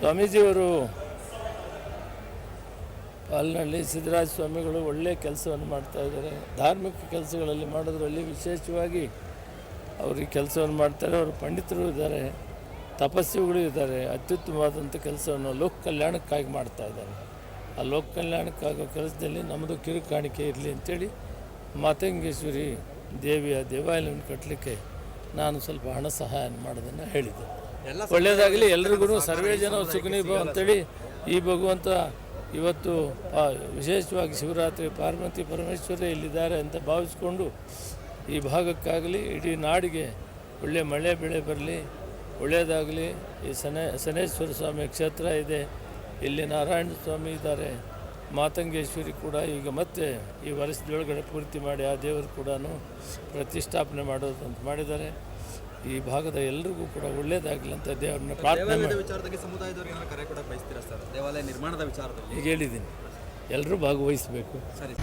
ಸ್ವಾಮೀಜಿಯವರು ಪಾಲ್ನಹಳ್ಳಿ ಸಿದ್ದರಾಜ ಸ್ವಾಮಿಗಳು ಒಳ್ಳೆಯ ಕೆಲಸವನ್ನು ಮಾಡ್ತಾಯಿದ್ದಾರೆ. ಧಾರ್ಮಿಕ ಕೆಲಸಗಳಲ್ಲಿ ಮಾಡೋದ್ರಲ್ಲಿ ವಿಶೇಷವಾಗಿ ಅವರು ಈ ಕೆಲಸವನ್ನು ಮಾಡ್ತಾರೆ. ಅವರು ಪಂಡಿತರು ಇದ್ದಾರೆ, ತಪಸ್ವಿಗಳು ಇದ್ದಾರೆ. ಅತ್ಯುತ್ತಮವಾದಂಥ ಕೆಲಸವನ್ನು ಲೋಕ ಕಲ್ಯಾಣಕ್ಕಾಗಿ ಮಾಡ್ತಾಯಿದ್ದಾರೆ. ಆ ಲೋಕ ಕಲ್ಯಾಣಕ್ಕಾಗೋ ಕೆಲಸದಲ್ಲಿ ನಮ್ಮದು ಕಿರುಕಾಣಿಕೆ ಇರಲಿ ಅಂಥೇಳಿ ಮಾತಂಗೇಶ್ವರಿ ದೇವಿಯ ದೇವಾಲಯವನ್ನು ಕಟ್ಟಲಿಕ್ಕೆ ನಾನು ಸ್ವಲ್ಪ ಹಣ ಸಹಾಯ ಮಾಡೋದನ್ನು ಹೇಳಿದ್ದೆ. ಒಳ್ಳೆಯದಾಗಲಿ, ಎಲ್ರಿಗೂ ಸರ್ವೇ ಜನ ಸುಖಿನಿ ಭವ ಅಂತೇಳಿ ಈ ಭಗವಂತ ಇವತ್ತು ವಿಶೇಷವಾಗಿ ಶಿವರಾತ್ರಿ ಪಾರ್ವತಿ ಪರಮೇಶ್ವರೇ ಇಲ್ಲಿದ್ದಾರೆ ಅಂತ ಭಾವಿಸ್ಕೊಂಡು ಈ ಭಾಗಕ್ಕಾಗಲಿ ಇಡೀ ನಾಡಿಗೆ ಒಳ್ಳೆಯ ಮಳೆ ಬೆಳೆ ಬರಲಿ, ಒಳ್ಳೆಯದಾಗಲಿ. ಈ ಶನೇಶ್ವರ ಸ್ವಾಮಿ ಕ್ಷೇತ್ರ ಇದೆ, ಇಲ್ಲಿ ನಾರಾಯಣ ಸ್ವಾಮಿ ಇದ್ದಾರೆ, ಮಾತಂಗೇಶ್ವರಿ ಕೂಡ ಈಗ ಮತ್ತೆ ಈ ವರ್ಷದೊಳಗಡೆ ಪೂರ್ತಿ ಮಾಡಿ ಆ ದೇವರು ಕೂಡ ಪ್ರತಿಷ್ಠಾಪನೆ ಮಾಡೋದು ಅಂತ ಮಾಡಿದ್ದಾರೆ. ಈ ಭಾಗದ ಎಲ್ರಿಗೂ ಕೂಡ ಒಳ್ಳೆಯದಾಗಲಿ ಅಂತ ದೇವರನ್ನ ಪ್ರಾರ್ಥನೆ ವಿಚಾರದಲ್ಲಿ ಸಮುದಾಯದವರಿಗೆ ಕರೆ ಕೂಡ ಬಯಸ್ತೀರಾ ಸರ್? ದೇವಾಲಯ ನಿರ್ಮಾಣದ ವಿಚಾರದಲ್ಲಿ ಈಗ ಹೇಳಿದ್ದೀನಿ, ಎಲ್ಲರೂ ಭಾಗವಹಿಸಬೇಕು. ಸರಿ.